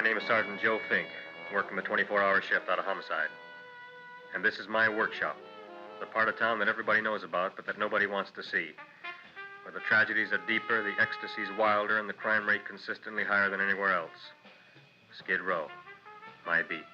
name is Sergeant Joe Fink, working the 24-hour shift out of homicide. And this is my workshop, the part of town that everybody knows about, but that nobody wants to see. Where the tragedies are deeper, the ecstasy's wilder, and the crime rate consistently higher than anywhere else. Skid Row, my beat.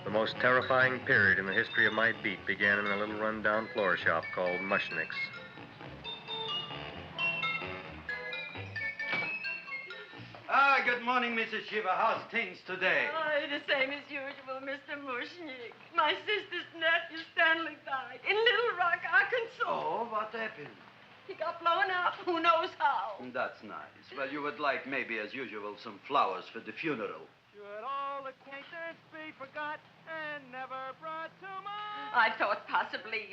The most terrifying period in the history of my beat began in a little run-down floor shop called Mushnick's. Good morning, Mrs. Shiva. How's things today? Oh, the same as usual, Mr. Mushnick. My sister's nephew, Stanley, died in Little Rock, Arkansas. Oh, what happened? He got blown up. Who knows how? That's nice. Well, you would like, maybe as usual, some flowers for the funeral. Should all acquaintance be forgot and never brought to mind? I thought possibly,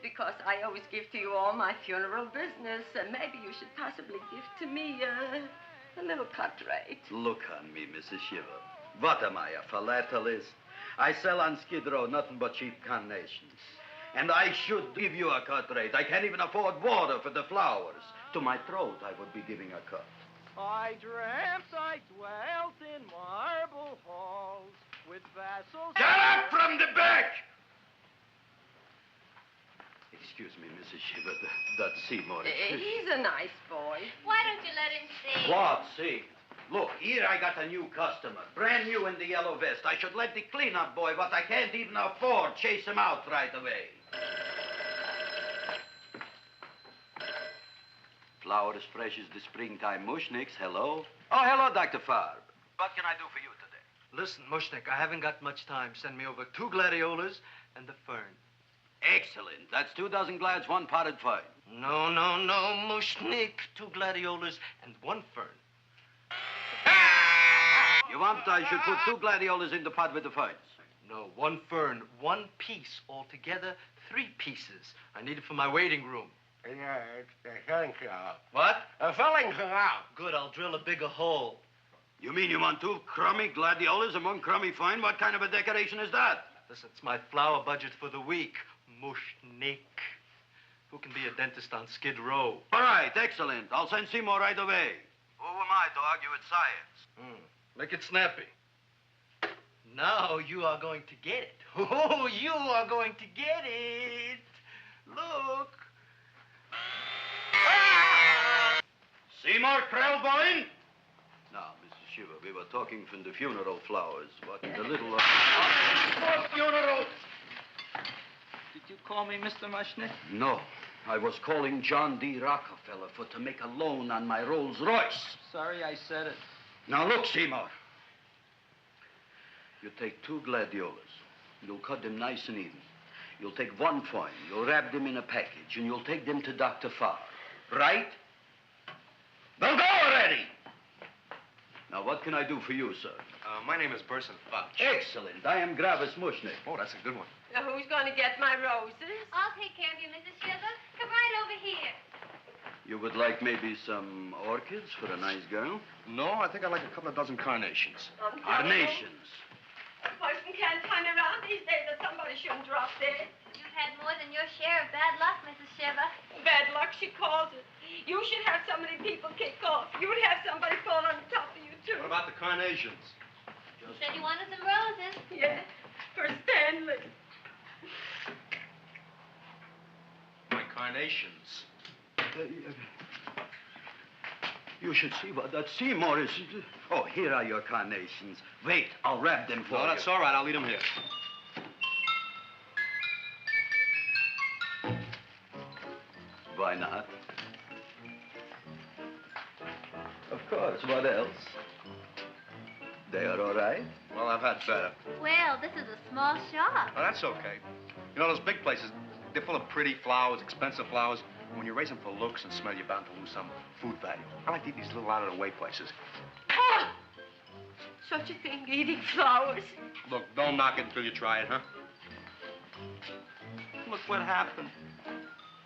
because I always give to you all my funeral business, maybe you should possibly give to me a little cut rate. Look on me, Mrs. Shiva. What am I, a philatelist? I sell on Skid Row nothing but cheap carnations. And I should give you a cut rate. I can't even afford water for the flowers. To my throat, I would be giving a cut. I dreamt I dwelt in marble halls with vassals... Get up from the back! Excuse me, Mrs. Shiva, that's Seymour. He's a nice boy. Why don't you let him see? What, see? Look, here I got a new customer, brand new in the yellow vest. I should let the cleanup boy, but I can't even afford, chase him out right away. Flower as fresh as the springtime Mushnicks. Hello? Oh, hello, Dr. Farb. What can I do for you today? Listen, Mushnick, I haven't got much time. Send me over 2 gladiolas and the fern. Excellent. That's 2 dozen glads, 1 potted fern. No, Mushnick. 2 gladiolas and 1 fern. You want I should put 2 gladiolas in the pot with the ferns? No, 1 fern, 1 piece. Altogether, 3 pieces. I need it for my waiting room. Yeah, it's the filling canal. What? A filling canal. Good, I'll drill a bigger hole. You mean you want 2 crummy gladiolas and 1 crummy fern? What kind of a decoration is that? Listen, it's my flower budget for the week. Mushnick. Who can be a dentist on Skid Row? All right, excellent. I'll send Seymour right away. Who am I to argue with science? Make it snappy. Now you are going to get it. Oh, you are going to get it. Look. Seymour Krellboyne? Now, Mrs. Shiva, we were talking from the funeral flowers. What the little... For funeral! Did you call me Mr. Mushnick? No. I was calling John D. Rockefeller for to make a loan on my Rolls Royce. Sorry I said it. Now, look, Seymour. You take 2 gladiolas. You'll cut them nice and even. You'll take 1 fern. You'll wrap them in a package, and you'll take them to Dr. Farr. Right? Well, go already! Now, what can I do for you, sir? My name is Burson Fouch. Excellent. I am Gravis Mushnick. Oh, that's a good one. Now, who's going to get my roses? I'll take care of you, Mrs. Shiva. Come right over here. You would like maybe some orchids for a nice girl? No, I think I'd like a couple of dozen carnations. Carnations. A person can't turn around these days that somebody shouldn't drop dead. You've had more than your share of bad luck, Mrs. Shiva. Bad luck, she calls it. You should have so many people kick off. You would have somebody fall on top of you, too. What about the carnations? You You said you wanted some roses. Yes, for Stanley. My carnations. You should see what that Seymour is. Oh, here are your carnations. Wait, I'll wrap them for you. No, that's all right. I'll leave them here. Why not? Of course, what else? They are all right? Well, I've had better. Well, this is a small shop. Oh, that's okay. You know, those big places, they're full of pretty flowers, expensive flowers. When you raise them for looks and smell, you're bound to lose some food value. I like to eat these little out-of-the-way places. Oh! Such a thing, eating flowers. Look, don't knock it until you try it, huh? Look what happened.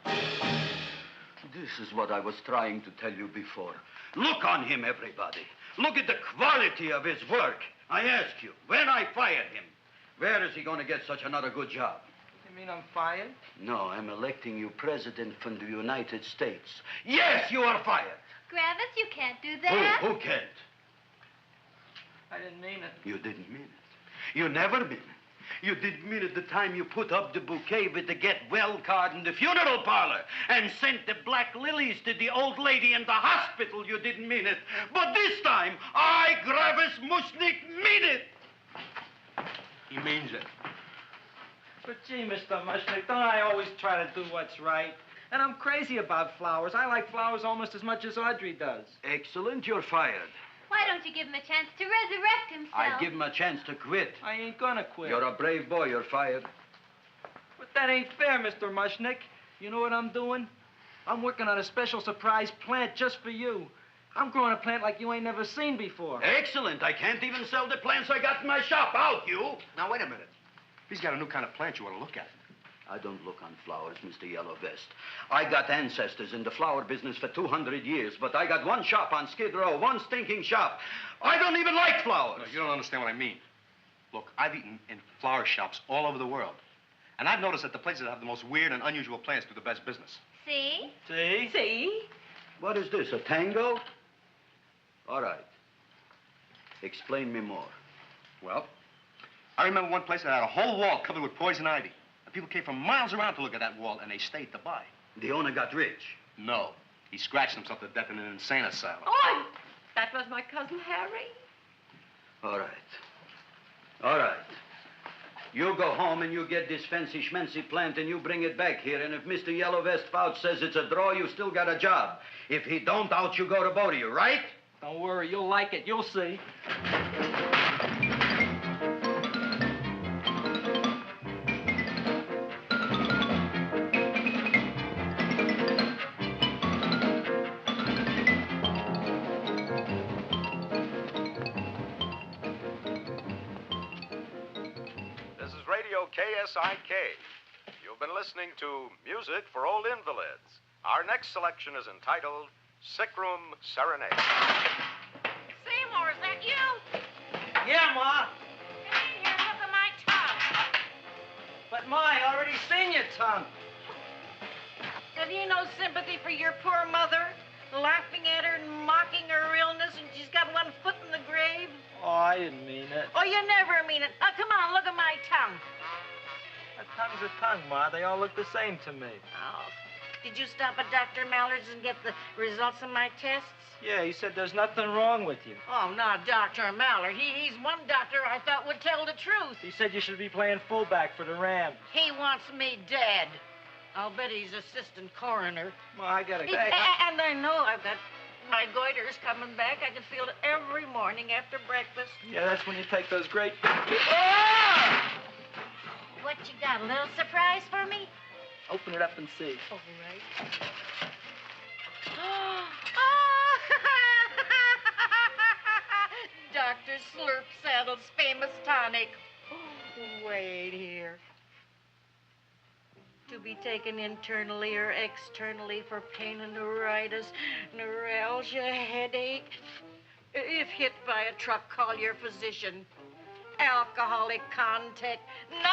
This is what I was trying to tell you before. Look on him, everybody. Look at the quality of his work. I ask you, when I fired him, where is he going to get such another good job? You mean I'm fired? No, I'm electing you president from the United States. Yes, you are fired. Griffith, you can't do that. Who can't? I didn't mean it. You didn't mean it. You never mean it. You didn't mean it the time you put up the bouquet with the get well card in the funeral parlor and sent the black lilies to the old lady in the hospital. You didn't mean it. But this time, I, Gravis Mushnik, mean it. He means it. But gee, Mr. Mushnick, don't I always try to do what's right? And I'm crazy about flowers. I like flowers almost as much as Audrey does. Excellent, you're fired. Why don't you give him a chance to resurrect himself? I give him a chance to quit. I ain't gonna quit. You're a brave boy, you're fired. But that ain't fair, Mr. Mushnick. You know what I'm doing? I'm working on a special surprise plant just for you. I'm growing a plant like you ain't never seen before. Excellent. I can't even sell the plants I got in my shop. Out, you. Now, wait a minute. He's got a new kind of plant you ought to look at. I don't look on flowers, Mr. Yellow Vest. I got ancestors in the flower business for 200 years, but I got one shop on Skid Row, one stinking shop. I don't even like flowers. No, you don't understand what I mean. Look, I've eaten in flower shops all over the world. And I've noticed that the places that have the most weird and unusual plants do the best business. See? See? See? What is this, a tango? All right. Explain me more. Well, I remember one place that had a whole wall covered with poison ivy. And people came from miles around to look at that wall, and they stayed to buy. The owner got rich. No. He scratched himself to death in an insane asylum. Oh, that was my cousin Harry. All right. All right. You go home and you get this fancy schmancy plant and you bring it back here. And if Mr. Yellow Vest Fouch says it's a draw, you still got a job. If he don't, out you go to both of you, right? Don't worry, you'll like it. You'll see. KSIK. You've been listening to Music for Old Invalids. Our next selection is entitled Sick Room Serenade. Seymour, is that you? Yeah, Ma. Come in here, look at my tongue. But, Ma, I already seen your tongue. Have you no sympathy for your poor mother? Laughing at her and mocking her illness, and she's got one foot in the grave? Oh, I didn't mean it. Oh, you never mean it. Now, come on, look at my tongue. A tongue's a tongue, Ma. They all look the same to me. Oh, did you stop at Dr. Mallard's and get the results of my tests? Yeah, he said there's nothing wrong with you. Oh, not Dr. Mallard. He's one doctor I thought would tell the truth. He said you should be playing fullback for the Rams. He wants me dead. I'll bet he's assistant coroner. Well, I gotta go. And I know I've got my goiters coming back. I can feel it every morning after breakfast. Yeah, that's when you take those great... What you got, a little surprise for me? Open it up and see. All right. Dr. Slurp Saddle's famous tonic. Wait here. To be taken internally or externally for pain and neuritis, neuralgia, headache. If hit by a truck, call your physician. Alcoholic contact, 98%.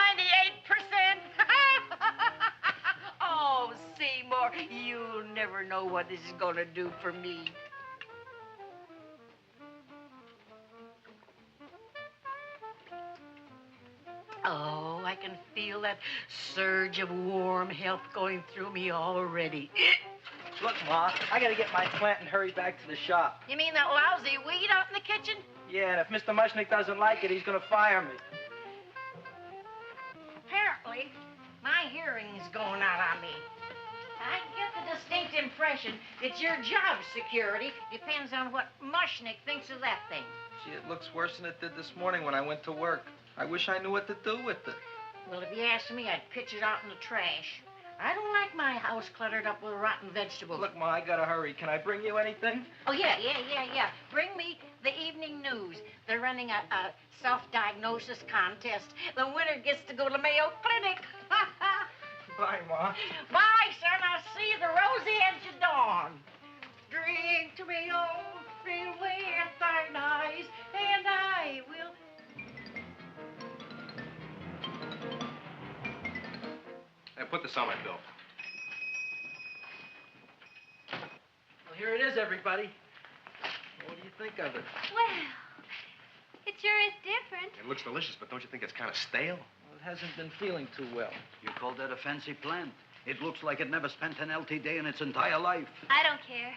Oh, Seymour, you'll never know what this is going to do for me. Oh, I can feel that surge of warm health going through me already. Look, Ma, I gotta get my plant and hurry back to the shop. You mean that lousy weed out in the kitchen? Yeah, and if Mr. Mushnick doesn't like it, he's gonna fire me. Apparently, my hearing's going out on me. I get the distinct impression that your job security depends on what Mushnick thinks of that thing. Gee, it looks worse than it did this morning when I went to work. I wish I knew what to do with it. Well, if you asked me, I'd pitch it out in the trash. I don't like my house cluttered up with rotten vegetables. Look, Ma, I gotta hurry. Can I bring you anything? Oh, yeah. Bring me the evening news. They're running a self-diagnosis contest. The winner gets to go to Mayo Clinic. Bye, Ma. Bye, son. I'll see you the rosy edge of dawn. Drink to me, oh, feel with thine eyes, and I will... Hey, put this on my bill. Well, here it is, everybody. What do you think of it? Well, it sure is different. It looks delicious, but don't you think it's kind of stale? Well, it hasn't been feeling too well. You call that a fancy plant? It looks like it never spent an LT day in its entire life. I don't care.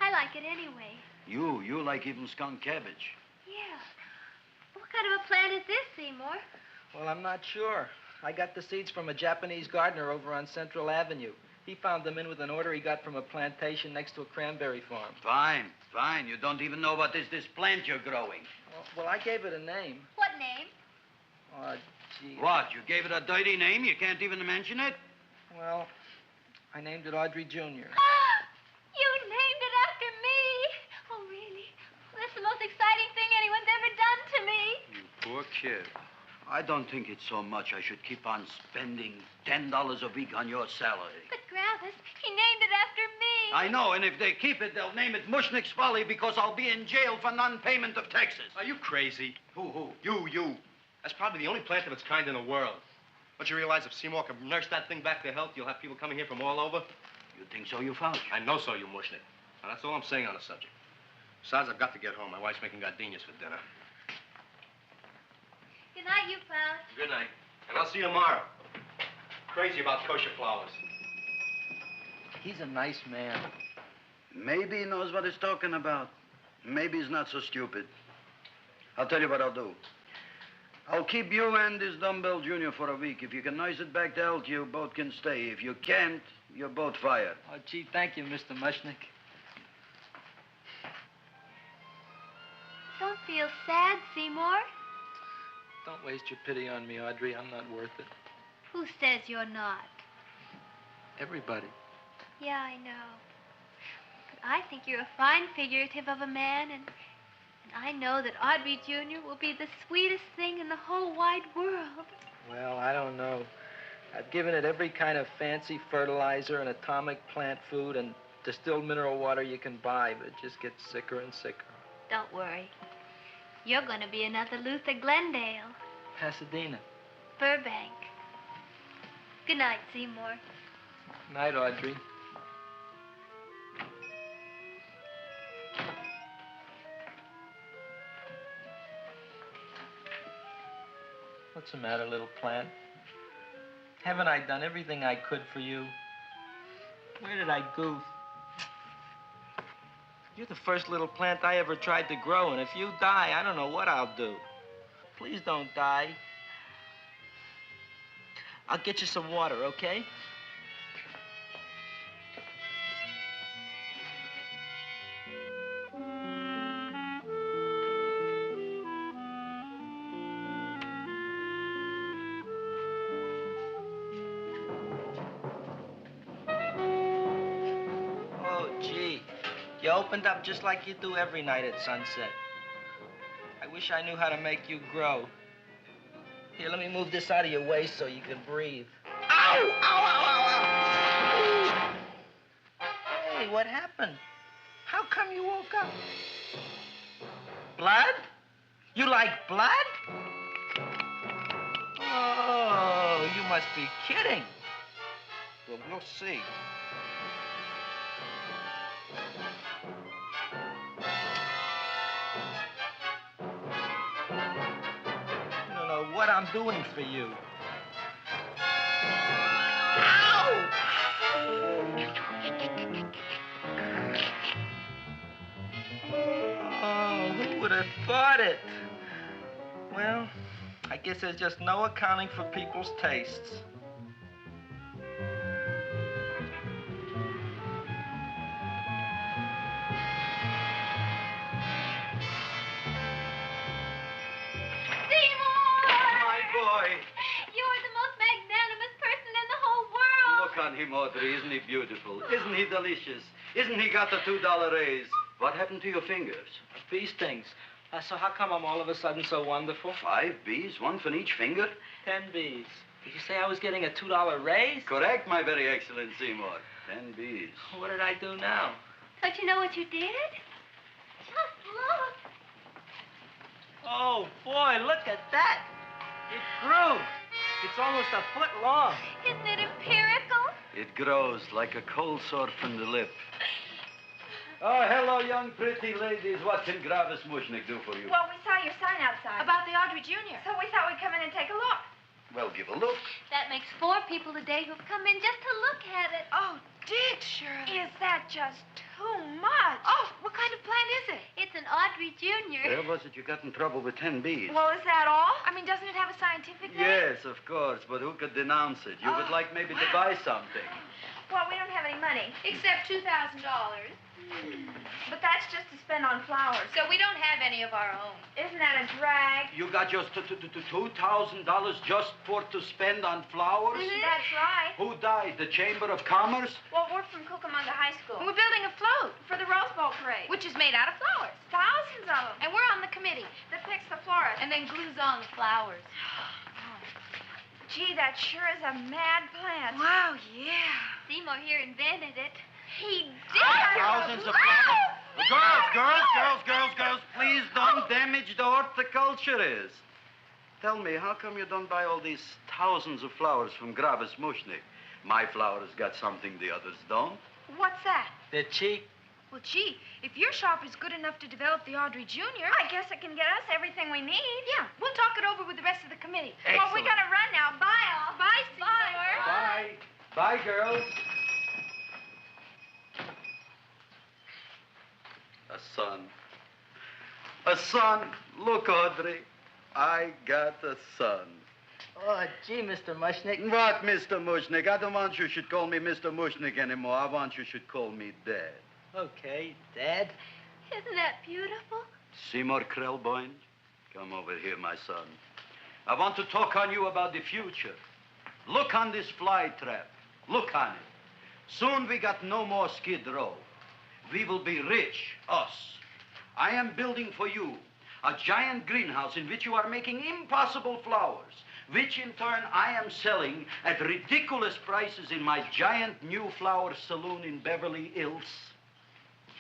I like it anyway. You like even skunk cabbage. Yeah. What kind of a plant is this, Seymour? Well, I'm not sure. I got the seeds from a Japanese gardener over on Central Avenue. He found them in with an order he got from a plantation next to a cranberry farm. Fine. You don't even know what is this plant you're growing. Well, I gave it a name. What name? Oh, gee. What, you gave it a dirty name? You can't even mention it? Well, I named it Audrey Jr. You named it after me. Oh, really? Well, that's the most exciting thing anyone's ever done to me. You poor kid. I don't think it's so much I should keep on spending $10 a week on your salary. But, Gravis, he named it after me. I know, and if they keep it, they'll name it Mushnick's Folly because I'll be in jail for non-payment of taxes. Are you crazy? Who? You. That's probably the only plant of its kind in the world. Don't you realize if Seymour can nurse that thing back to health, you'll have people coming here from all over? You think so, you Fauch? I know so, you Mushnick. Now, that's all I'm saying on the subject. Besides, I've got to get home. My wife's making gardenias for dinner. Good night, you Fauch. Good night. And I'll see you tomorrow. Crazy about kosher flowers. He's a nice man. Maybe he knows what he's talking about. Maybe he's not so stupid. I'll tell you what I'll do. I'll keep you and this dumbbell junior for a week. If you can nurse it back to health, you both can stay. If you can't, you're both fired. Oh, gee, thank you, Mr. Mushnick. Don't feel sad, Seymour. Don't waste your pity on me, Audrey. I'm not worth it. Who says you're not? Everybody. Yeah, I know. But I think you're a fine figurative of a man, and I know that Audrey Jr. will be the sweetest thing in the whole wide world. Well, I don't know. I've given it every kind of fancy fertilizer and atomic plant food and distilled mineral water you can buy, but it just gets sicker and sicker. Don't worry. You're going to be another Luther Glendale. Pasadena. Burbank. Good night, Seymour. Night, Audrey. What's the matter, little plant? Haven't I done everything I could for you? Where did I goof? You're the first little plant I ever tried to grow, and if you die, I don't know what I'll do. Please don't die. I'll get you some water, okay? You opened up just like you do every night at sunset. I wish I knew how to make you grow. Here, let me move this out of your way so you can breathe. Ow! Ow, ow, ow, ow! Hey, what happened? How come you woke up? Blood? You like blood? Oh, you must be kidding. Well, we'll see. What I'm doing for you. Oh, who would have thought it? Well, I guess there's just no accounting for people's tastes. My boy. You're the most magnanimous person in the whole world. Look on him, Audrey. Isn't he beautiful? Isn't he delicious? Isn't he got the $2 raise? What happened to your fingers? Bee stings. So how come I'm all of a sudden so wonderful? 5 bees, one for each finger? 10 bees. Did you say I was getting a $2 raise? Correct, my very excellent Seymour. 10 bees. What did I do now? Don't you know what you did? Just look. Oh, boy, look at that. It grew. It's almost a foot long. Isn't it empirical? It grows like a cold sore from the lip. Oh, hello, young pretty ladies. What can Gravis Mushnick do for you? Well, we saw your sign outside. About the Audrey Jr. So we thought we'd come in and take a look. Well, give a look. That makes 4 people today who've come in just to look at it. Oh, Dick, Shirley. Is that just too much? Oh, what kind of plant is it? It's an Audrey Jr. Where was it you got in trouble with 10 bees? Well, is that all? I mean, doesn't it have a scientific name? Yes, of course, but who could denounce it? You would like maybe to buy something. Well, we don't have any money. Except $2,000. But that's just to spend on flowers. So we don't have any of our own. Isn't that a drag? You got just $2,000 just to spend on flowers? That's right. Who died? The Chamber of Commerce? Well, we're from Cucamonga High School. And we're building a float for the Rose Bowl parade. Which is made out of flowers. Thousands of them. And we're on the committee that picks the florist. And then glues on the flowers. Gee, that sure is a mad plant. Wow, yeah. Seymour here invented it. He did. Thousands of flowers. Girls, please don't damage the horticulturist. Tell me, how come you don't buy all these thousands of flowers from Gravis Mushnick? My flowers got something the others don't. What's that? They're cheap. Well, gee, if your shop is good enough to develop the Audrey Jr., I guess it can get us everything we need. Yeah, we'll talk it over with the rest of the committee. Excellent. Well, we gotta run now. Bye, all. Bye, Seymour. Bye. Bye, girls. A son. A son. Look, Audrey. I got a son. Oh, gee, Mr. Mushnick. What, Mr. Mushnick? I don't want you should call me Mr. Mushnick anymore. I want you should call me Dad. Okay, Dad. Isn't that beautiful? Seymour Krelboyne, come over here, my son. I want to talk on you about the future. Look on this fly trap. Look on it. Soon we got no more Skid Row. We will be rich, us. I am building for you a giant greenhouse in which you are making impossible flowers, which in turn I am selling at ridiculous prices in my giant new flower saloon in Beverly Hills.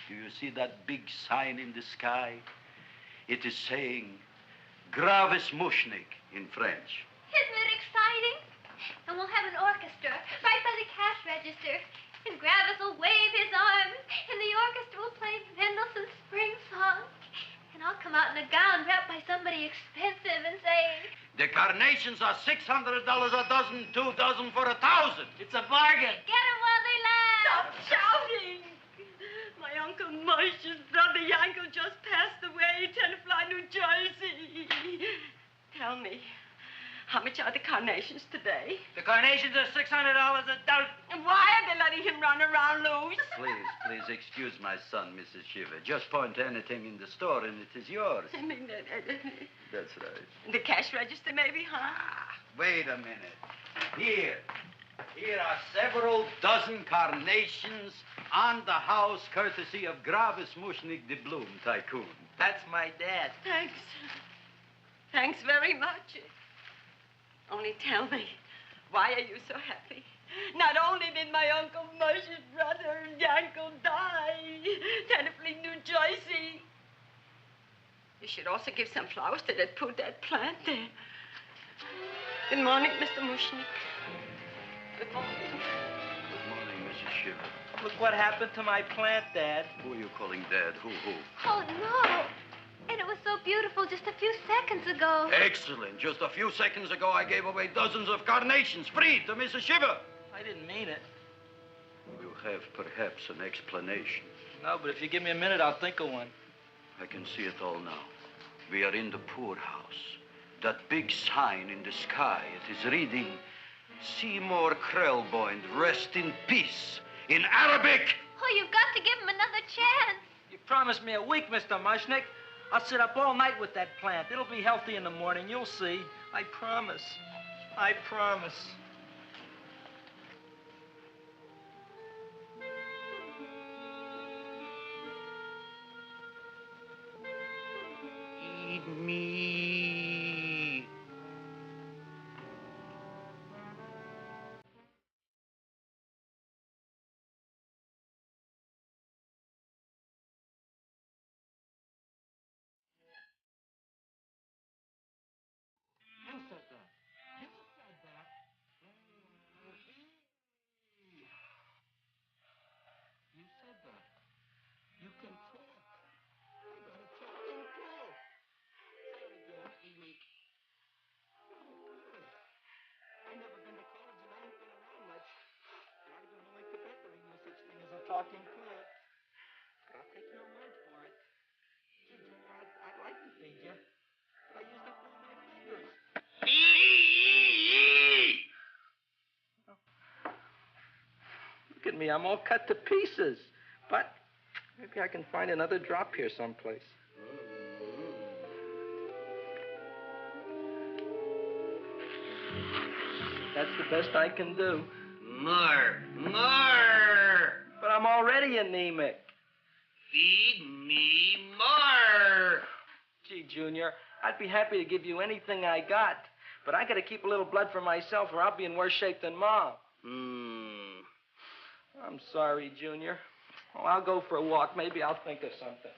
Do you see that big sign in the sky? It is saying Gravis Mushnick in French. Isn't it exciting? And we'll have an orchestra right by the cash register. And Gravis will wave his arms, and the orchestra will play Mendelssohn's Spring Song. And I'll come out in a gown wrapped by somebody expensive and say, The carnations are $600 a dozen, 2 dozen for 1,000. It's a bargain. get 'em while they last. Stop shouting! My Uncle Mush's brother Yanko just passed away, Tenafly, New Jersey. Tell me, how much are the carnations today? The carnations are $600 a dozen. And why are they letting him run around loose? Please excuse my son, Mrs. Shiver. Just point to anything in the store and it is yours. I mean, That's right. the cash register maybe, huh? Wait a minute. Here are several dozen carnations on the house, courtesy of Gravis Mushnick, the Bloom Tycoon. That's my dad. Thanks. Thanks very much. Only tell me, why are you so happy? Not only did my Uncle Mush's brother Yanko die, Tenafly, New Jersey, you should also give some flowers to that poor dead plant there. Good morning, Mr. Mushnick. Good morning. Good morning, Mrs. Shiver. Look what happened to my plant, Dad. Who are you calling Dad? Who? Oh, no. And it was so beautiful just a few seconds ago. Excellent. Just a few seconds ago, I gave away dozens of carnations free to Mrs. Shiver. I didn't mean it. You have perhaps an explanation. No, but if you give me a minute, I'll think of one. I can see it all now. We are in the poorhouse. That big sign in the sky, it is reading, Seymour Krelboyne, rest in peace, in Arabic. Oh, you've got to give him another chance. You promised me a week, Mr. Mushnick. I'll sit up all night with that plant. It'll be healthy in the morning. You'll see. I promise. I promise. Eat me. You said that. You said that. You said that. You can talk. You gotta talk and talk. Say it again, Amy. I never been to college and I ain't been around much. I don't even know in Quebec there ain't no such thing as a talking plant. But I'll take your word for it. Gee, Junior, I'd like to feed you, but I used up all my fingers. Look at me. I'm all cut to pieces. But maybe I can find another drop here someplace. That's the best I can do. More. But I'm already anemic. Feed me more. Gee, Junior, I'd be happy to give you anything I got. But I gotta keep a little blood for myself or I'll be in worse shape than Mom. I'm sorry, Junior. Well, I'll go for a walk. Maybe I'll think of something.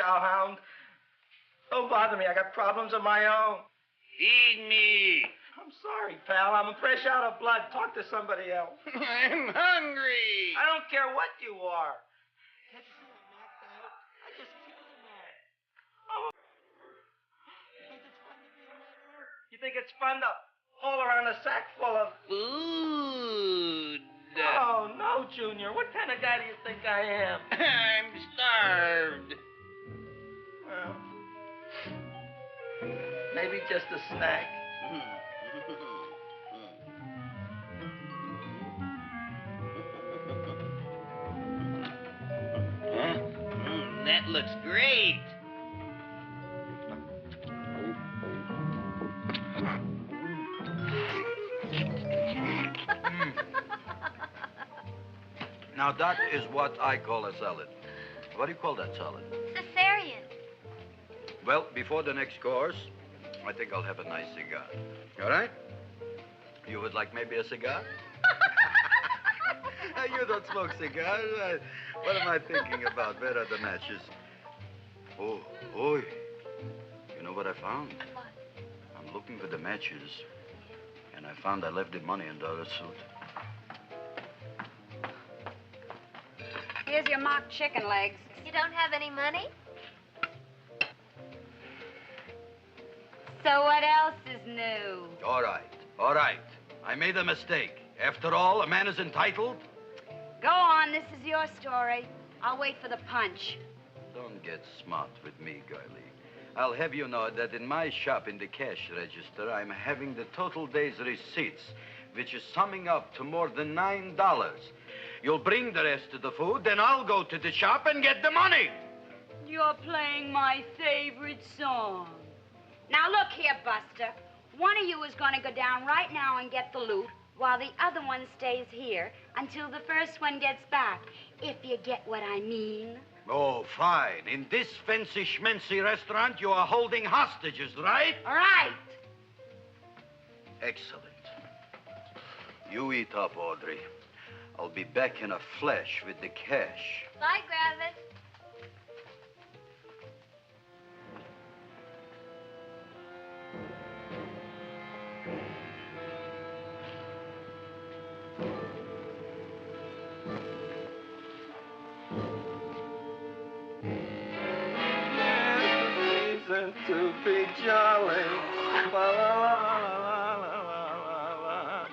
chowhound. Don't bother me. I got problems of my own. Feed me. I'm sorry, pal. I'm fresh out of blood. Talk to somebody else. I'm hungry. I don't care what you are. Can't you see I'm knocked out? I just killed a man. Oh. You think it's fun to haul around a sack full of Food. Oh, no, Junior. What kind of guy do you think I am? I'm starved. Well, maybe just a snack. That looks great. Now, that is what I call a salad. What do you call that salad? Caesarean. Well, before the next course, I think I'll have a nice cigar. All right? You would like maybe a cigar? You don't smoke cigars. What am I thinking about? Where are the matches? Oh, you know what I found? What? I'm looking for the matches, and I found I left the money in the other suit. Here's your mock chicken legs. You don't have any money? So what else is new? All right. I made a mistake. After all, a man is entitled. Go on, this is your story. I'll wait for the punch. Don't get smart with me, girlie. I'll have you know that in my shop in the cash register, I'm having the total day's receipts, which is summing up to more than $9. You'll bring the rest of the food, then I'll go to the shop and get the money. You're playing my favorite song. Now look here, Buster. One of you is going to go down right now and get the loot, while the other one stays here until the first one gets back, if you get what I mean. Oh, fine. In this fancy schmancy restaurant, you are holding hostages, right? Right. Excellent. You eat up, Audrey. I'll be back in a flash with the cash. Bye, Griffith. To be jolly. La, la, la, la, la, la, la.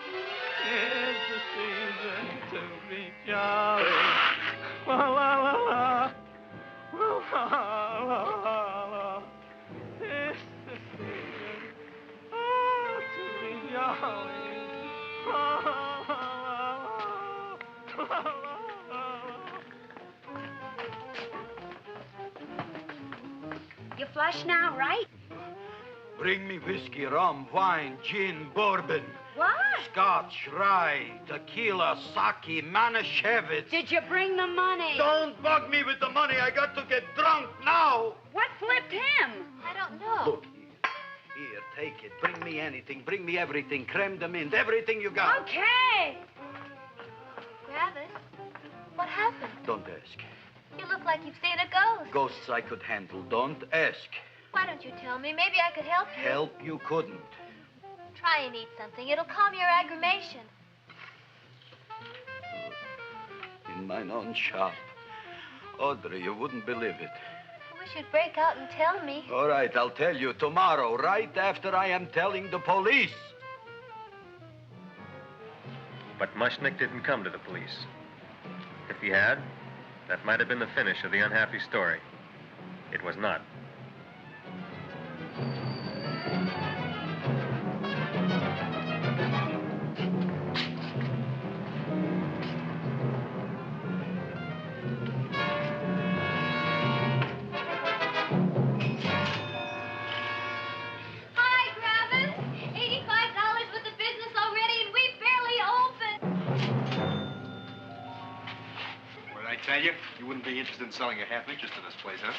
It's the season to be jolly. La, la, la, la. La, la, la, la. It's the season to be jolly. La, la, la, la, la, la. You flush now, right? Bring me whiskey, rum, wine, gin, bourbon. What? Scotch, rye, tequila, sake, Manischewitz. Did you bring the money? Don't bug me with the money. I got to get drunk now. What flipped him? I don't know. Look, here, take it. Bring me anything. Bring me everything. Creme de menthe, everything you got. Okay. Griffith, what happened? Don't ask. You look like you've seen a ghost. Ghosts I could handle. Don't ask. Why don't you tell me? Maybe I could help you. Help you couldn't. Try and eat something. It'll calm your aggravation. In mine own shop. Audrey, you wouldn't believe it. I wish you'd break out and tell me. All right, I'll tell you tomorrow, right after I am telling the police. But Mushnick didn't come to the police. If he had, that might have been the finish of the unhappy story. It was not. Hi, Griffith. $85 with the business already, and we barely opened. What did I tell you? You wouldn't be interested in selling your half interest in this place, huh?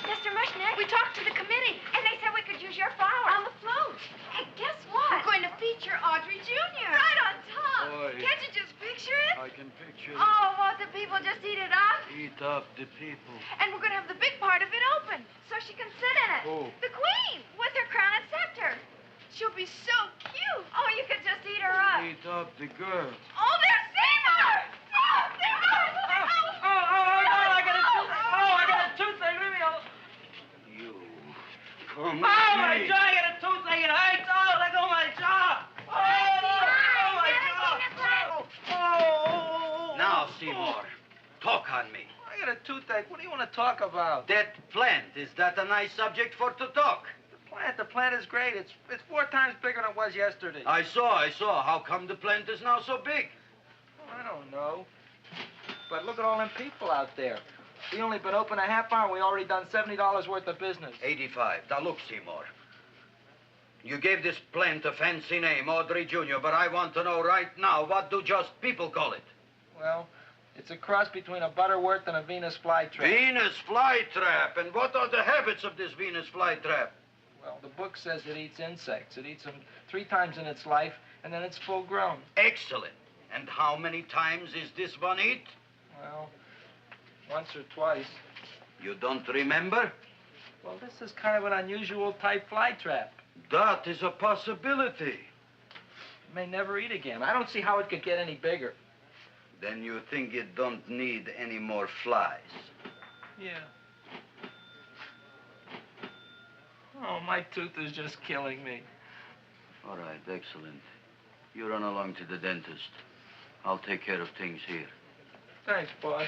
Mr. Mushnick, we talked to the committee, and they said we could use your flower on the float. Hey, guess what? We're going to feature Audrey Jr. Right on top. Boy. Can't you just picture it? I can picture it. Oh, won't the people just eat it up? Eat up the people. And we're going to have the big part of it open, so she can sit in it. Who? The queen, with her crown and scepter. She'll be so cute. Oh, you could just eat her up. Eat up the girls. Oh, there's Seymour! Oh, there I got a toothache. Leave me alone. You. Come Oh, my here. jaw! I got a toothache. It hurts. Oh, let go of my jaw. Oh, Now, Seymour, talk on me. I got a toothache. What do you want to talk about? That plant, is that a nice subject for to talk? The plant is great. It's 4 times bigger than it was yesterday. I saw. How come the plant is now so big? Oh, I don't know. But look at all them people out there. We only been open a half hour, and we already done $70 worth of business. 85. Now, look, Seymour. You gave this plant a fancy name, Audrey Jr., but I want to know right now, what do just people call it? Well, it's a cross between a butterworth and a Venus flytrap. Venus flytrap. And what are the habits of this Venus flytrap? Well, the book says it eats insects. It eats them 3 times in its life, and then it's full grown. Excellent. And how many times is this one eat? Well, once or twice. You don't remember? Well, this is kind of an unusual type flytrap. That is a possibility. It may never eat again. I don't see how it could get any bigger. Then you think it don't need any more flies? Yeah. Oh, my tooth is just killing me. All right, excellent. You run along to the dentist. I'll take care of things here. Thanks, boy.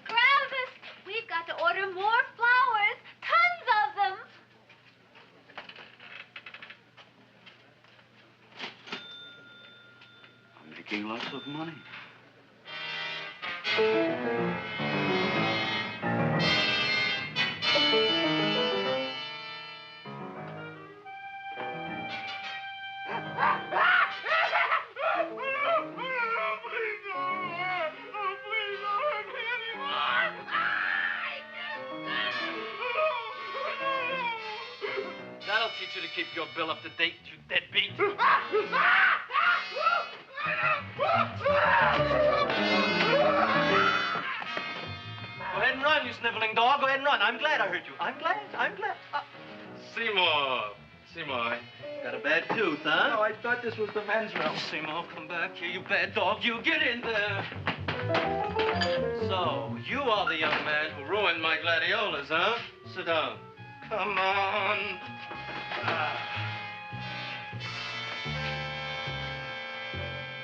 Gravis, we've got to order more flowers. Tons of them. I'm making lots of money. That'll teach you to keep your bill up to date, you deadbeat. Go ahead and run, you sniveling dog. Go ahead and run. I'm glad I hurt you. I'm glad. Seymour, got a bad tooth, huh? No, I thought this was the men's room. Seymour, come back here, you bad dog. You get in there. So, you are the young man who ruined my gladiolas, huh? Sit down. Come on.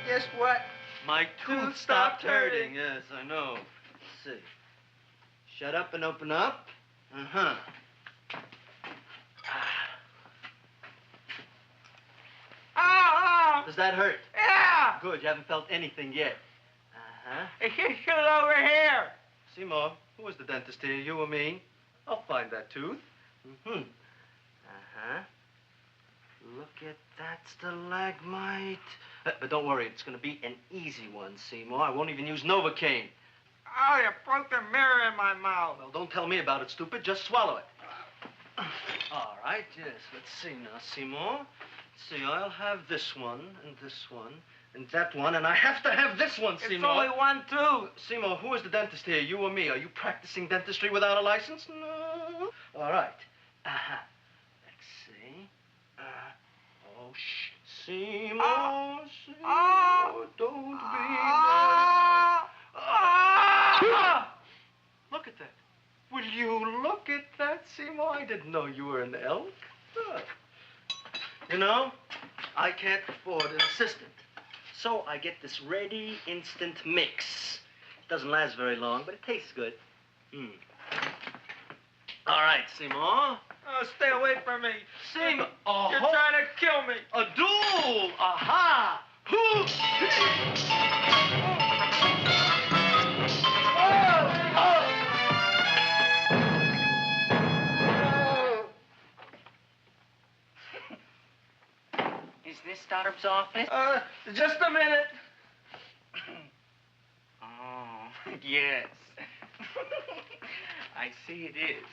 Guess what? My tooth stopped hurting. Yes, I know. Let's see. Shut up and open up. Uh-huh. Oh! Does that hurt? Yeah! Good, you haven't felt anything yet. Uh-huh. It's just over here. Seymour, who is the dentist here, you or me? I'll find that tooth. Mm-hmm. Uh-huh. Look at that stalagmite. But don't worry, it's going to be an easy one, Seymour. I won't even use Novocaine. Oh, you broke the mirror in my mouth. Well, don't tell me about it, stupid. Just swallow it. All right, yes. Let's see now, Seymour. Let's see, I'll have this one, and that one, and I have to have this one, Seymour. It's only one tooth. Seymour, who is the dentist here, you or me? Are you practicing dentistry without a license? No. All right. Uh-huh. Let's see. Oh, shh. Seymour, Seymour, don't be mad. Look at that. Will you look at that, Seymour? I didn't know you were an elk. You know, I can't afford an assistant. So I get this ready instant mix. It doesn't last very long, but it tastes good. All right, Seymour. Oh, stay away from me. Seymour. You're trying to kill me. A duel. Aha. Is this Doctor's office? Just a minute. Oh. Yes. I see it is.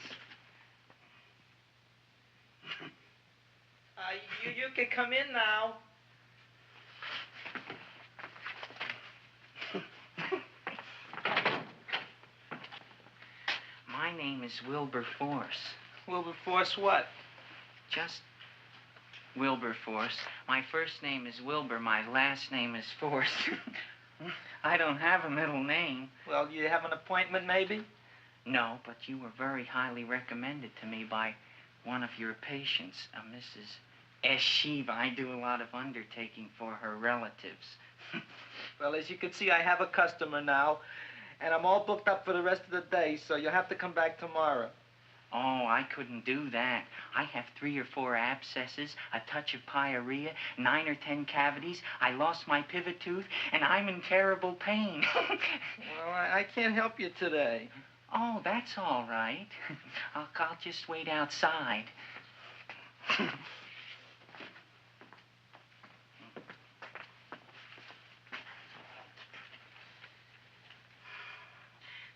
You can come in now. My name is Wilberforce. Wilberforce what? Just Wilberforce. My first name is Wilbur. My last name is Force. I don't have a middle name. Well, you have an appointment, maybe? No, but you were very highly recommended to me by one of your patients, a Mrs. S. Shiva. I do a lot of undertaking for her relatives. Well, as you can see, I have a customer now, and I'm all booked up for the rest of the day, so you'll have to come back tomorrow. Oh, I couldn't do that. I have 3 or 4 abscesses, a touch of pyorrhea, 9 or 10 cavities. I lost my pivot tooth, and I'm in terrible pain. Well, I can't help you today. Oh, that's all right. I'll just wait outside.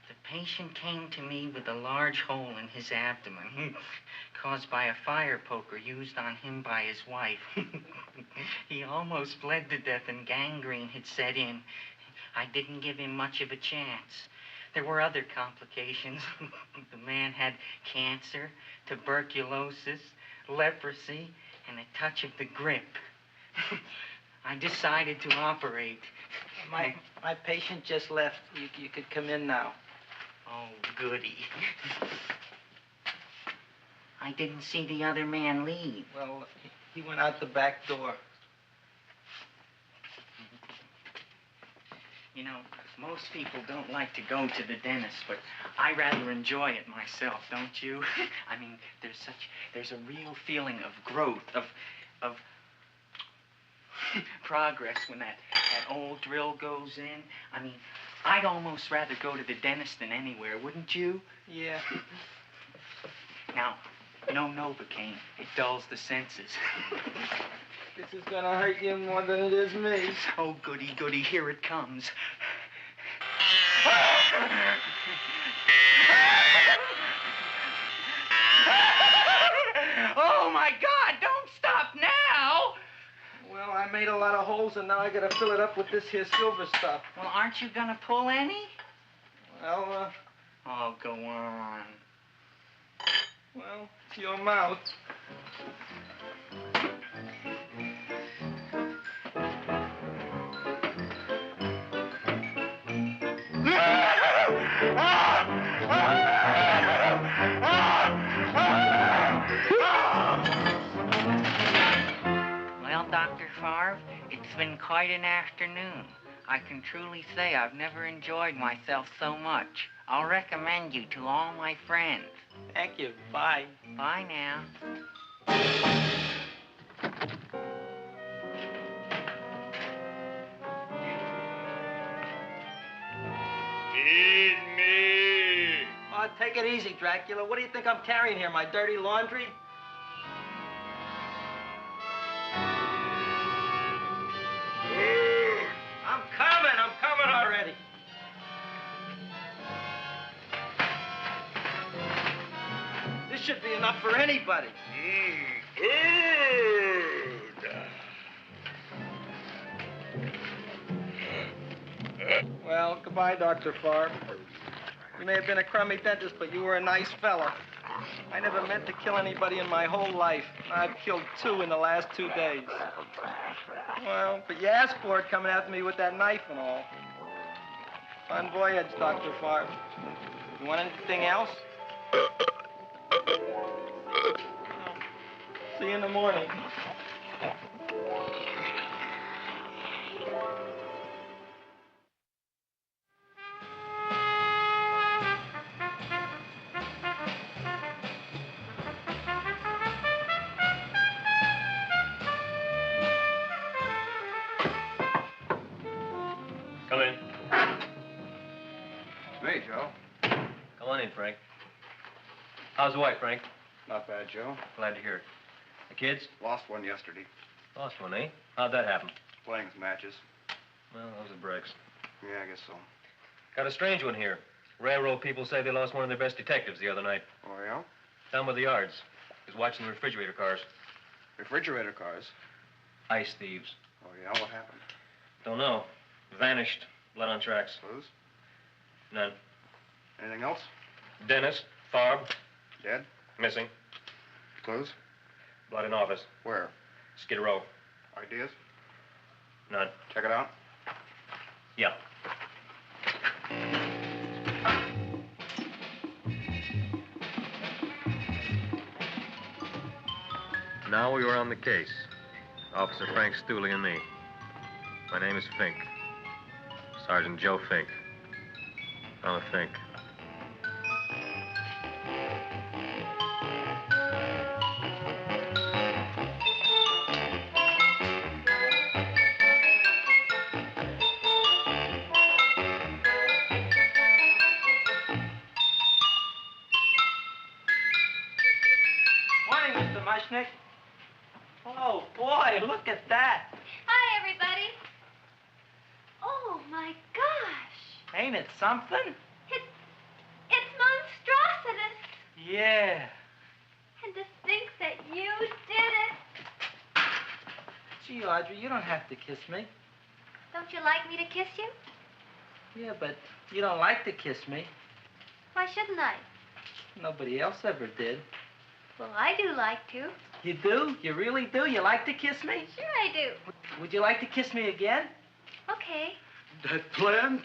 The patient came to me with a large hole in his abdomen, caused by a fire poker used on him by his wife. He almost bled to death and gangrene had set in. I didn't give him much of a chance. There were other complications. The man had cancer, tuberculosis, leprosy, and a touch of the grip. I decided to operate. My patient just left. You could come in now. Oh, goody. I didn't see the other man leave. Well, he went out the back door. You know, most people don't like to go to the dentist, but I rather enjoy it myself, don't you? I mean, there's a real feeling of growth, of progress when that old drill goes in. I mean, I'd almost rather go to the dentist than anywhere, wouldn't you? Yeah. Now, no Novocaine. It dulls the senses. This is gonna hurt you more than it is me. Oh, goody, goody, here it comes. Oh, my God, don't stop now! Well, I made a lot of holes, and now I gotta fill it up with this here silver stuff. Well, aren't you gonna pull any? Well, Oh, go on. Well, it's your mouth. Well, Dr. Favre, it's been quite an afternoon. I can truly say I've never enjoyed myself so much. I'll recommend you to all my friends. Thank you. Bye. Bye now. Feed me. Oh, take it easy, Dracula. What do you think I'm carrying here, my dirty laundry? I'm coming already. This should be enough for anybody. Well, goodbye, Dr. Favre. You may have been a crummy dentist, but you were a nice fella. I never meant to kill anybody in my whole life. I've killed 2 in the last 2 days. Well, but you asked for it coming after me with that knife and all. Fun voyage, Dr. Favre. You want anything else? See you in the morning. Come in. Hey, Joe. Come on in, Frank. How's the wife, Frank? Not bad, Joe. Glad to hear it. The kids? Lost one yesterday. Lost one, eh? How'd that happen? Playing some matches. Well, those are breaks. Yeah, I guess so. Got a strange one here. Railroad people say they lost one of their best detectives the other night. Oh, yeah? Down by the yards. He was watching the refrigerator cars. Refrigerator cars? Ice thieves. Oh, yeah? What happened? Don't know. Vanished. Blood on tracks. Clues? None. Anything else? Dennis. Farb. Dead? Missing. Clues? Blood in office. Where? Skid Row. Ideas? None. Check it out. Yeah. Now we were on the case. Officer Frank Stooley and me. My name is Fink. Sergeant Joe Fink. I'm a Fink. Morning, Mr. Mushnick. Oh, boy, look at that. Hi, everybody. Oh, my gosh. Ain't it something? It's monstrositous. Yeah. And to think that you did it. Gee, Audrey, you don't have to kiss me. Don't you like me to kiss you? Yeah, but you don't like to kiss me. Why shouldn't I? Nobody else ever did. Well, I do like to. You do? You really do? You like to kiss me? Sure I do. Would you like to kiss me again? Okay. That plant?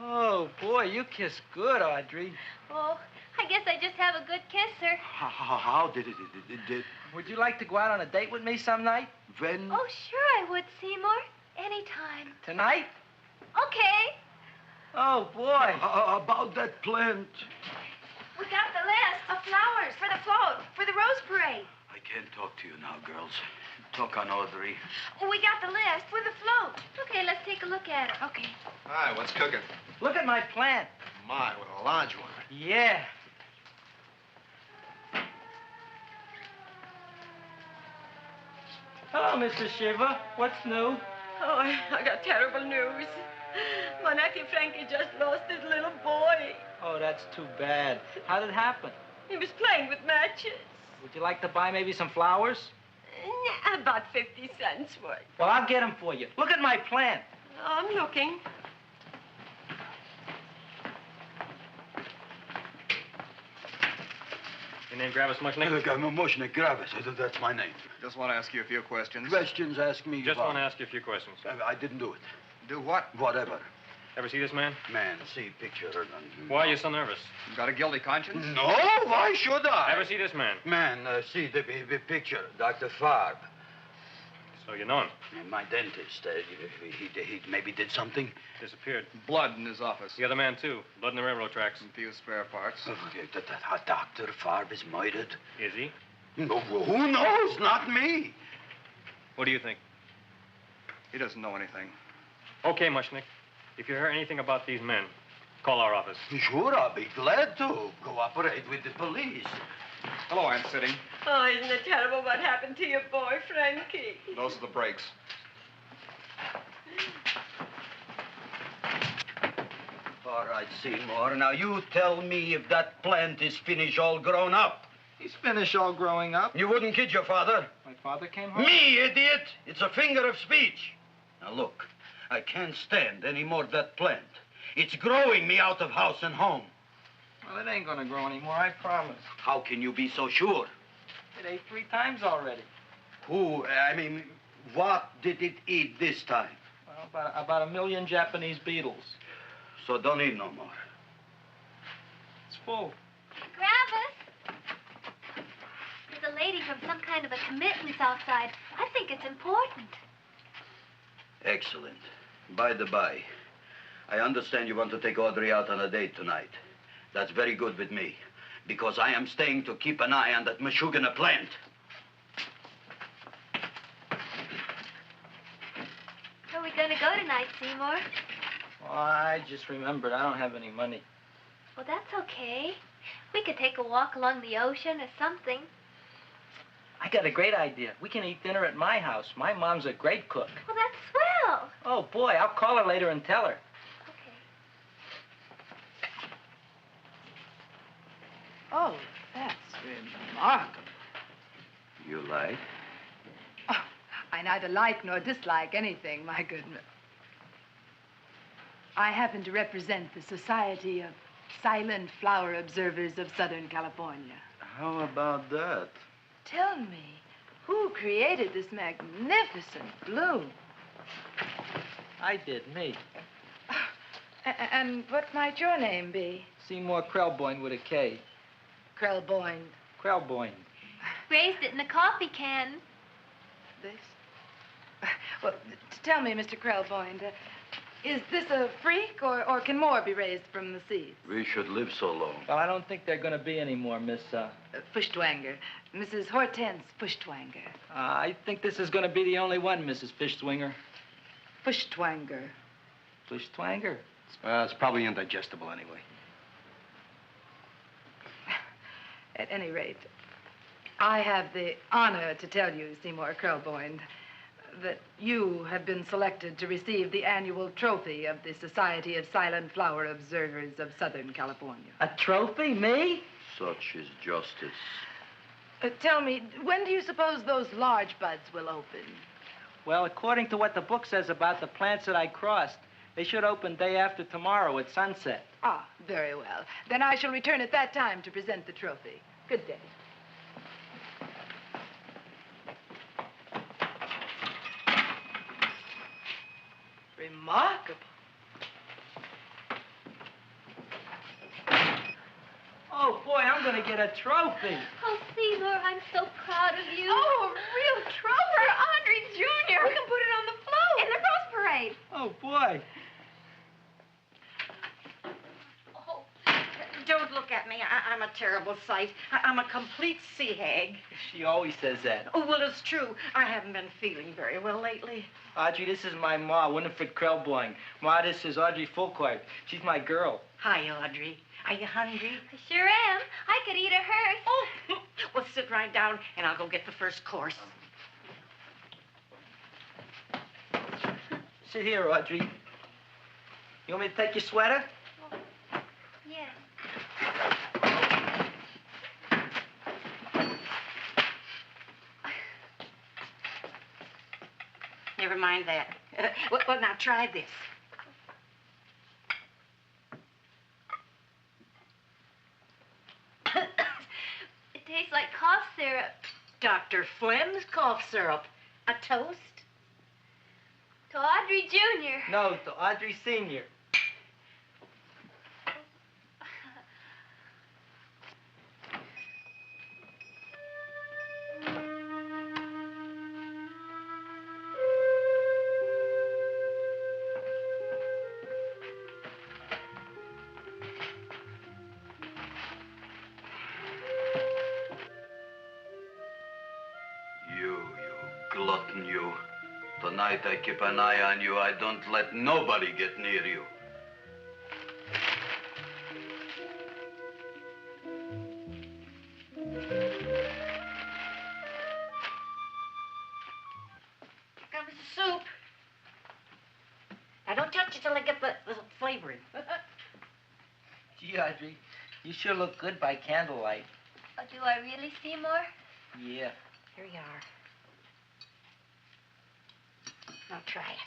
Oh, boy, you kiss good, Audrey. Oh, I guess I just have a good kisser. How did it? Would you like to go out on a date with me some night? When? Oh, sure I would, Seymour. Anytime. Tonight? Okay. Oh, boy. About that plant. We got the list of flowers for the float, for the rose parade. I can't talk to you now, girls. Talk on Audrey. We got the list for the float. Okay, let's take a look at it. Okay. Hi, what's cooking? Look at my plant. My, with a large one. Yeah. Hello, Mr. Shiver. What's new? Oh, I got terrible news. My nephew Frankie just lost his little boy. Oh, that's too bad. How did it happen? He was playing with matches. Would you like to buy maybe some flowers? About 50 cents worth. Well, I'll get them for you. Look at my plant. I'm looking. Your name Gravis Mushnick? Look, I'm a Mushnick Gravis. That's my name. Just want to ask you a few questions. Questions, ask me. Just want to ask you a few questions. I didn't do it. Do what? Whatever. Ever see this man? Man, see picture. Why are you so nervous? You got a guilty conscience? No, why should I? Ever see this man? Man, see the picture. Dr. Farb. So you know him? My dentist. He maybe did something. Disappeared. Blood in his office. The other man, too. Blood in the railroad tracks. And a few spare parts. Dr. Farb is murdered. Is he? No, who knows? Not me. What do you think? He doesn't know anything. Okay, Mushnick. If you hear anything about these men, call our office. Sure, I'll be glad to cooperate with the police. Hello, Aunt Sitting. Oh, isn't it terrible what happened to your boy, Frankie? Those are the brakes. All right, Seymour. Now, you tell me if that plant is finished all grown up. He's finished all growing up. You wouldn't kid your father. My father came home? Me, idiot! It's a figure of speech. Now, look, I can't stand any more of that plant. It's growing me out of house and home. Well, it ain't gonna grow anymore, I promise. How can you be so sure? It ate 3 times already. What did it eat this time? Well, about 1 million Japanese beetles. So don't eat no more. It's full. Gravis! There's a lady from some kind of a committance outside. I think it's important. Excellent. By the by, I understand you want to take Audrey out on a date tonight. That's very good with me, because I am staying to keep an eye on that Meshuggah plant. Where are we going to go tonight, Seymour? Well, I just remembered I don't have any money. Well, that's okay. We could take a walk along the ocean or something. I got a great idea. We can eat dinner at my house. My mom's a great cook. Well, that's swell. swell. Oh, boy, I'll call her later and tell her. Oh, that's remarkable. You like? Oh, I neither like nor dislike anything, my goodness. I happen to represent the Society of Silent Flower Observers of Southern California. How about that? Tell me, who created this magnificent bloom? I did, me. And what might your name be? Seymour Krelboyne with a K. Krelboyne. Krelboyne. Raised it in a coffee can. This? Well, tell me, Mr. Krelboyne, is this a freak, or can more be raised from the seeds? We should live so long. Well, I don't think there are going to be any more, Miss, Fuschtwanger. Mrs. Hortense Fuschtwanger. I think this is going to be the only one, Mrs. Fishswinger. Fuschtwanger. Fuschtwanger? It's probably indigestible anyway. At any rate, I have the honor to tell you, Seymour Krelboyne, that you have been selected to receive the annual trophy of the Society of Silent Flower Observers of Southern California. A trophy? Me? Such is justice. Tell me, when do you suppose those large buds will open? Well, according to what the book says about the plants that I crossed, they should open day after tomorrow at sunset. Ah, very well. Then I shall return at that time to present the trophy. Good day. Remarkable. Oh, boy, I'm going to get a trophy. Oh, Seymour, I'm so proud of you. Oh, a real trophy for Audrey Jr. We can put it on the float in the Rose Parade. Oh, boy. Don't look at me. I'm a terrible sight. I'm a complete sea hag. She always says that. Oh, well, it's true. I haven't been feeling very well lately. Audrey, this is my ma, Winifred Krelboyne. Ma, this is Audrey Fulcourt. She's my girl. Hi, Audrey. Are you hungry? I sure am. I could eat a hearse. Oh, well, sit right down, and I'll go get the first course. Sit here, Audrey. You want me to take your sweater? Yes. Never mind that. Well, now try this. It tastes like cough syrup. Dr. Flynn's cough syrup. A toast? To Audrey Jr. No, to Audrey Sr. You glutton, you. Tonight I keep an eye on you. I don't let nobody get near you. Here comes the soup. Now, don't touch it till I get the flavoring. Gee, Audrey, you sure look good by candlelight. Oh, do I really, Seymour? Yeah. Here you are. Now try it.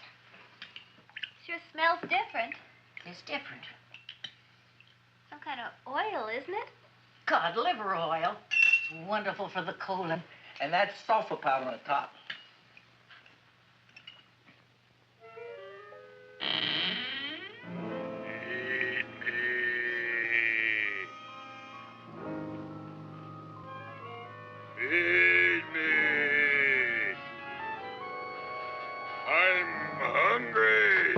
Sure smells different. It's different. Some kind of oil, isn't it? Cod liver oil. It's wonderful for the colon. And that's sulfur powder on the top. Feed me. I'm hungry.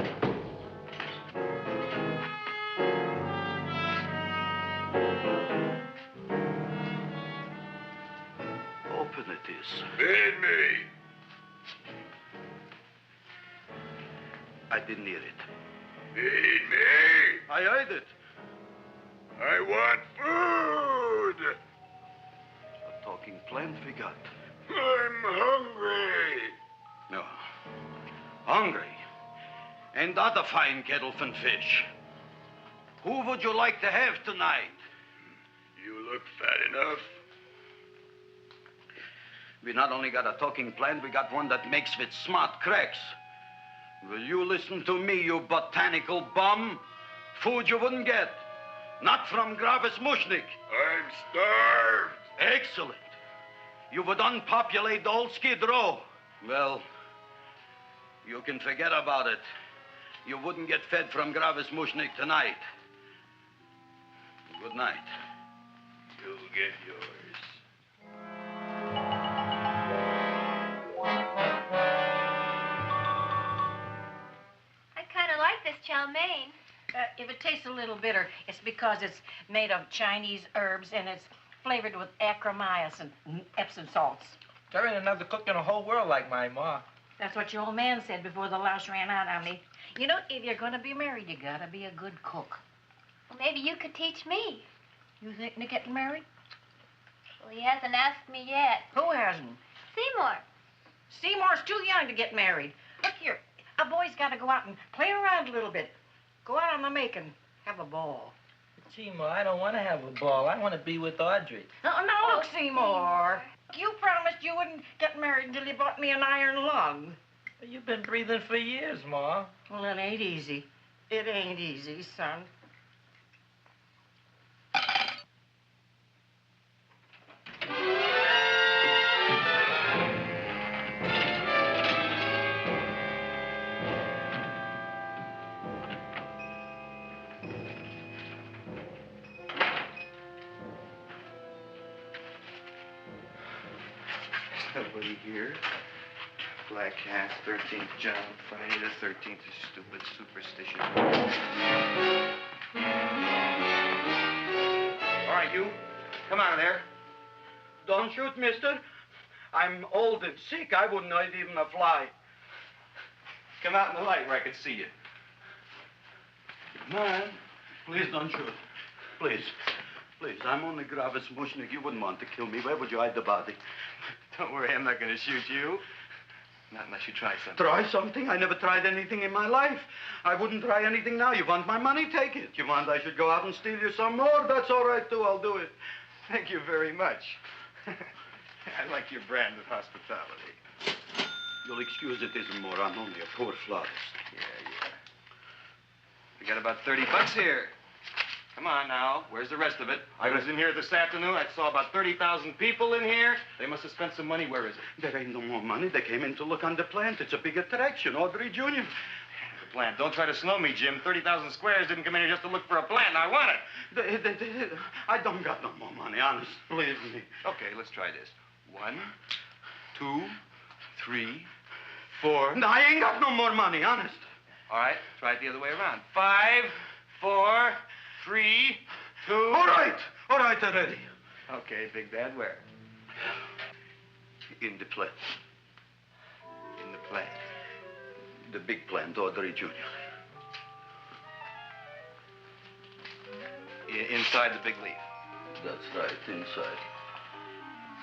Open it is. Feed me. I didn't hear it. Feed me. I heard it. I want food. A talking plant we got. I'm hungry. No. Hungry? and other fine kettlefen fish. Who would you like to have tonight? You look fat enough. We not only got a talking plant, we got one that makes with smart cracks. Will you listen to me, you botanical bum? Food you wouldn't get. Not from Gravis Mushnik. I'm starved. Excellent. You would unpopulate the old Skid Row. Well, you can forget about it. You wouldn't get fed from Gravis Mushnik tonight. Good night. You'll get yours. I kind of like this chow mein. If it tastes a little bitter, it's because it's made of Chinese herbs and it's flavored with acromyas and Epsom salts. There ain't another cook in the whole world like my ma. That's what your old man said before the louse ran out on me. You know, if you're going to be married, you got to be a good cook. Well, maybe you could teach me. You thinking of getting married? Well, he hasn't asked me yet. Who hasn't? Seymour. Seymour's too young to get married. Look here, a boy's got to go out and play around a little bit. Go out on the make and have a ball. Gee, Ma, I don't want to have a ball. I want to be with Audrey. No, look, Seymour. You promised you wouldn't get married until you bought me an iron lung. You've been breathing for years, Ma. Well, it ain't easy. It ain't easy, son. Nobody here. Black Cat, 13th John, Friday the 13th is stupid superstition. All right, you. Come out of there. Don't shoot, mister. I'm old and sick. I wouldn't hurt even a fly. Come out in the light where I can see you. Man, please don't shoot. Please. Please, I'm only Gravis Mushnik. You wouldn't want to kill me. Where would you hide the body? Don't worry, I'm not going to shoot you. Not unless you try something. Try something? I never tried anything in my life. I wouldn't try anything now. You want my money? Take it. You want I should go out and steal you some more? That's all right, too. I'll do it. Thank you very much. I like your brand of hospitality. You'll excuse it isn't more. I'm only a poor florist. Yeah. We got about $30 here. Come on now. Where's the rest of it? I was in here this afternoon. I saw about 30,000 people in here. They must have spent some money. Where is it? There ain't no more money. They came in to look on the plant. It's a big attraction. Audrey Jr. The plant. Don't try to slow me, Jim. 30,000 squares didn't come in here just to look for a plant. I want it. I don't got no more money, honest. Believe me. Okay, let's try this. 1, 2, 3, 4. No, I ain't got no more money, honest. All right, try it the other way around. 5, 4, 3, 2. All right already. Okay, Big Dad, where? In the plant. In the plant. The big plant, Audrey Jr. Inside the big leaf. That's right, inside.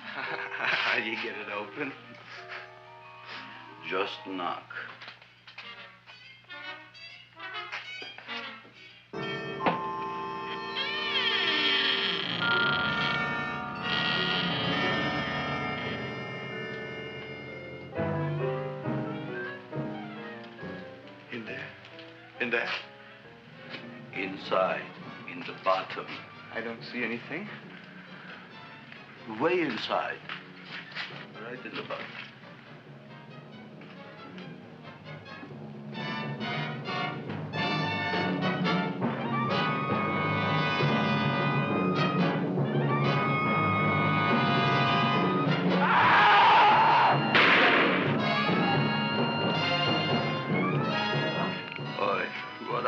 How do you get it open? Just knock. In there? Inside, in the bottom. I don't see anything. Way inside. Right in the bottom.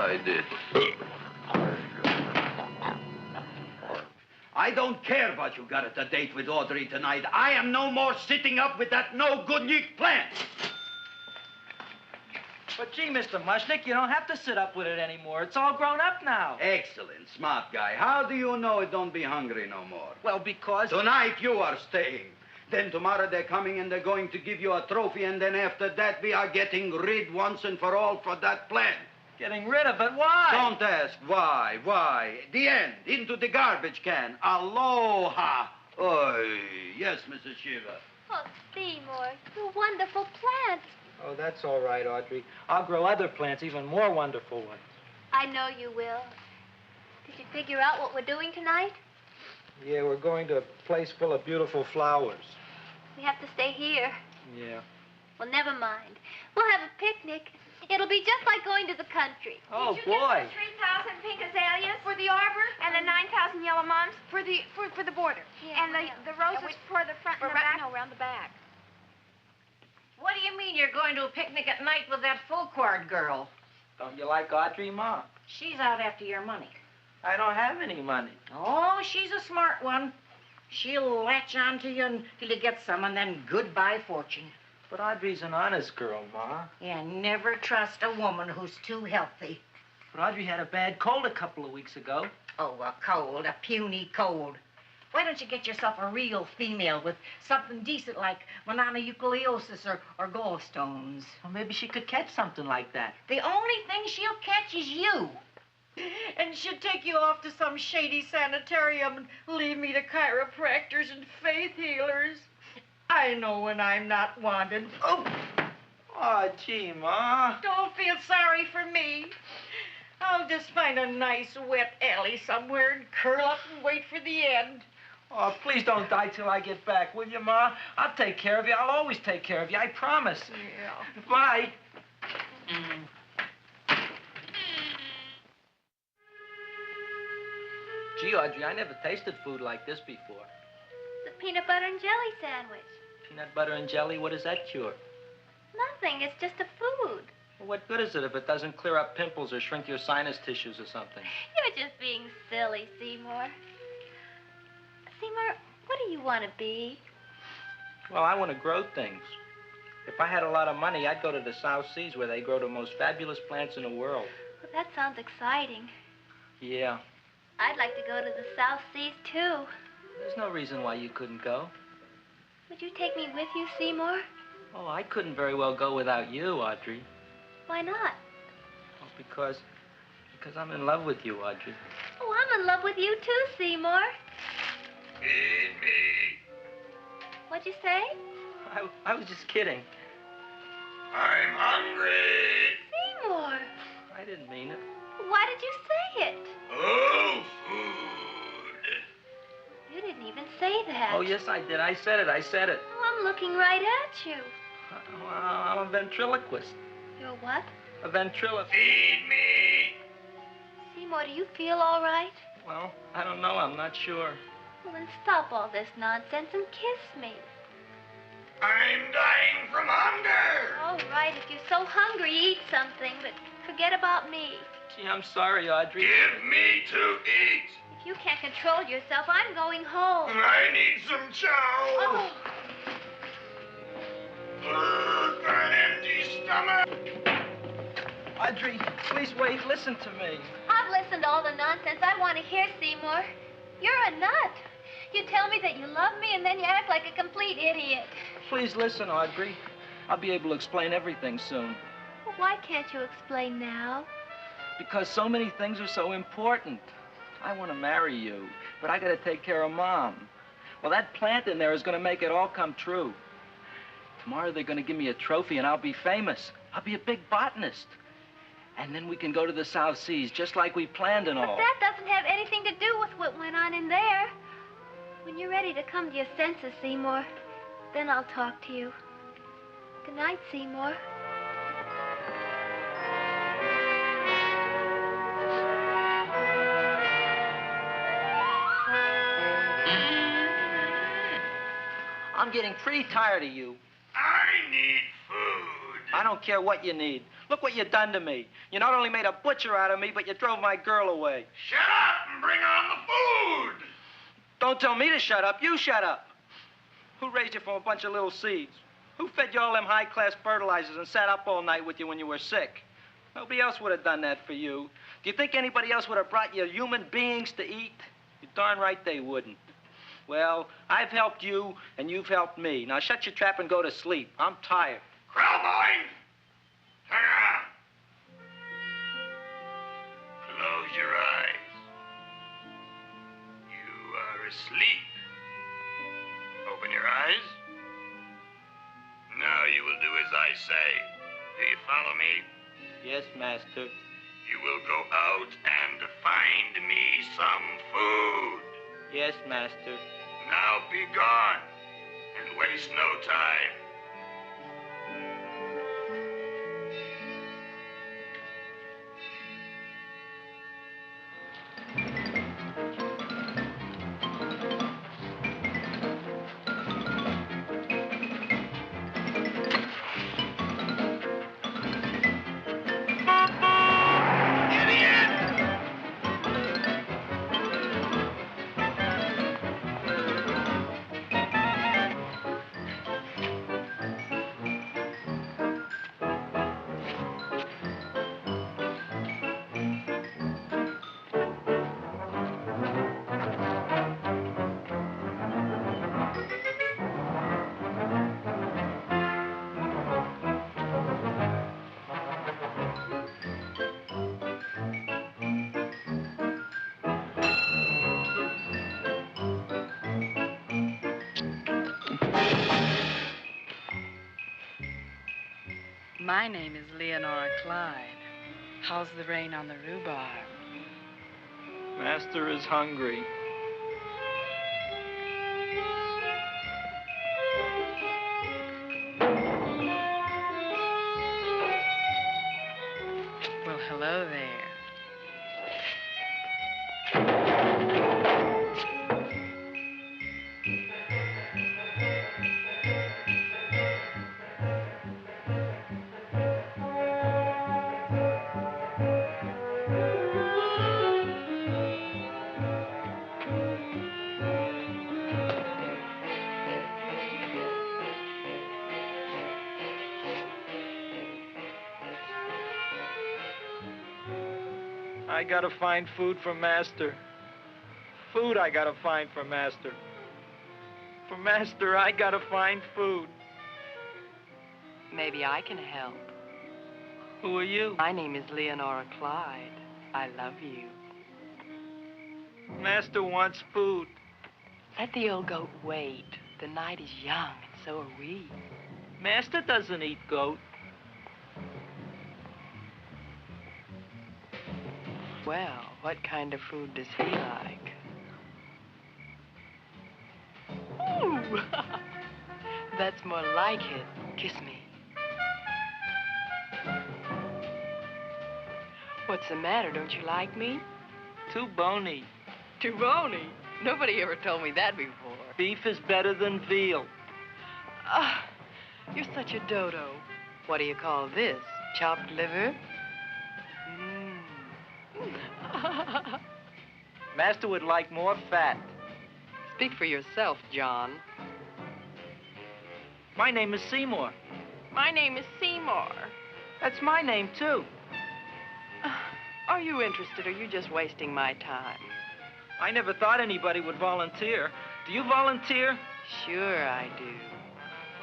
I did. I don't care what you got at the date with Audrey tonight. I am no more sitting up with that no-good-nick plant. But gee, Mr. Mushnik, you don't have to sit up with it anymore. It's all grown up now. Excellent, smart guy. How do you know it don't be hungry no more? Well, because... Tonight you are staying. Then tomorrow they're coming and they're going to give you a trophy, and then after that we are getting rid once and for all for that plant. Getting rid of it? Why? Don't ask why. Why? The end. Into the garbage can. Aloha. Oy. Yes, Mrs. Shiva. Oh, Seymour, you wonderful plants. Oh, that's all right, Audrey. I'll grow other plants, even more wonderful ones. I know you will. Did you figure out what we're doing tonight? Yeah, we're going to a place full of beautiful flowers. We have to stay here. Yeah. Well, never mind. We'll have a picnic. It'll be just like going to the country. Oh, Did you boy. get the 3,000 pink azaleas for the arbor and the 9,000 yellow mums for the border? Yeah, and the roses for the front and the back? No, around the back. What do you mean you're going to a picnic at night with that full-quart girl? Don't you like Audrey, Ma? She's out after your money. I don't have any money. Oh, she's a smart one. She'll latch on to you until you get some, and then goodbye fortune. But Audrey's an honest girl, Ma. Yeah, never trust a woman who's too healthy. But Audrey had a bad cold a couple of weeks ago. Oh, a cold, a puny cold. Why don't you get yourself a real female with something decent like mononucleosis or gallstones? Well, maybe she could catch something like that. The only thing she'll catch is you. And she'll take you off to some shady sanitarium and leave me to chiropractors and faith healers. I know when I'm not wanted. Oh! Oh, gee, Ma. Don't feel sorry for me. I'll just find a nice wet alley somewhere and curl up and wait for the end. Oh, please don't die till I get back, will you, Ma? I'll take care of you. I'll always take care of you. I promise. Yeah. Bye. Gee, Audrey, I never tasted food like this before. The peanut butter and jelly sandwich. Peanut butter and jelly, what does that cure? Nothing. It's just a food. Well, what good is it if it doesn't clear up pimples or shrink your sinus tissues or something? You're just being silly, Seymour. Seymour, what do you want to be? Well, I want to grow things. If I had a lot of money, I'd go to the South Seas where they grow the most fabulous plants in the world. Well, that sounds exciting. Yeah. I'd like to go to the South Seas, too. There's no reason why you couldn't go. Would you take me with you, Seymour? Oh, I couldn't very well go without you, Audrey. Why not? Oh, because I'm in love with you, Audrey. Oh, I'm in love with you, too, Seymour. Feed me. What'd you say? I was just kidding. I'm hungry. Seymour. I didn't mean it. Why did you say it? Oh, food. You didn't even say that. Oh, yes, I did. I said it. Oh, I'm looking right at you. Well, I'm a ventriloquist. You're what? A ventriloquist. Feed me. Seymour, do you feel all right? Well, I don't know. I'm not sure. Well, then stop all this nonsense and kiss me. I'm dying from hunger. All right, if you're so hungry, eat something, but forget about me. Gee, I'm sorry, Audrey. Give me to eat. If you can't control yourself, I'm going home. I need some chow. Oh. An empty stomach. Audrey, please wait. Listen to me. I've listened to all the nonsense I want to hear, Seymour. You're a nut. You tell me that you love me, and then you act like a complete idiot. Please listen, Audrey. I'll be able to explain everything soon. Well, why can't you explain now? Because so many things are so important. I want to marry you, but I got to take care of Mom. Well, that plant in there is going to make it all come true. Tomorrow they're going to give me a trophy, and I'll be famous. I'll be a big botanist. And then we can go to the South Seas, just like we planned and all. But that doesn't have anything to do with what went on in there. When you're ready to come to your senses, Seymour, then I'll talk to you. Good night, Seymour. I'm getting pretty tired of you. I need food. I don't care what you need. Look what you done to me. You not only made a butcher out of me, but you drove my girl away. Shut up and bring on the food. Don't tell me to shut up. You shut up. Who raised you from a bunch of little seeds? Who fed you all them high-class fertilizers and sat up all night with you when you were sick? Nobody else would have done that for you. Do you think anybody else would have brought you human beings to eat? You're darn right they wouldn't. Well, I've helped you, and you've helped me. Now shut your trap and go to sleep. I'm tired. Krellboy! Turn around. Close your eyes. You are asleep. Open your eyes. Now you will do as I say. Do you follow me? Yes, Master. You will go out and find me some food. Yes, Master. Now be gone and waste no time. My name is Leonora Clyde. How's the rain on the rhubarb? Master is hungry. Well, hello there. I gotta find food for Master. Food I gotta find for Master. For Master, I gotta find food. Maybe I can help. Who are you? My name is Leonora Clyde. I love you. Master wants food. Let the old goat wait. The night is young, and so are we. Master doesn't eat goat. Well, what kind of food does he like? Ooh! That's more like it. Kiss me. What's the matter? Don't you like me? Too bony. Too bony? Nobody ever told me that before. Beef is better than veal. Ah, you're such a dodo. What do you call this? Chopped liver? Master would like more fat. Speak for yourself, John. My name is Seymour. My name is Seymour. That's my name, too. Are you interested, or are you just wasting my time? I never thought anybody would volunteer. Do you volunteer? Sure I do.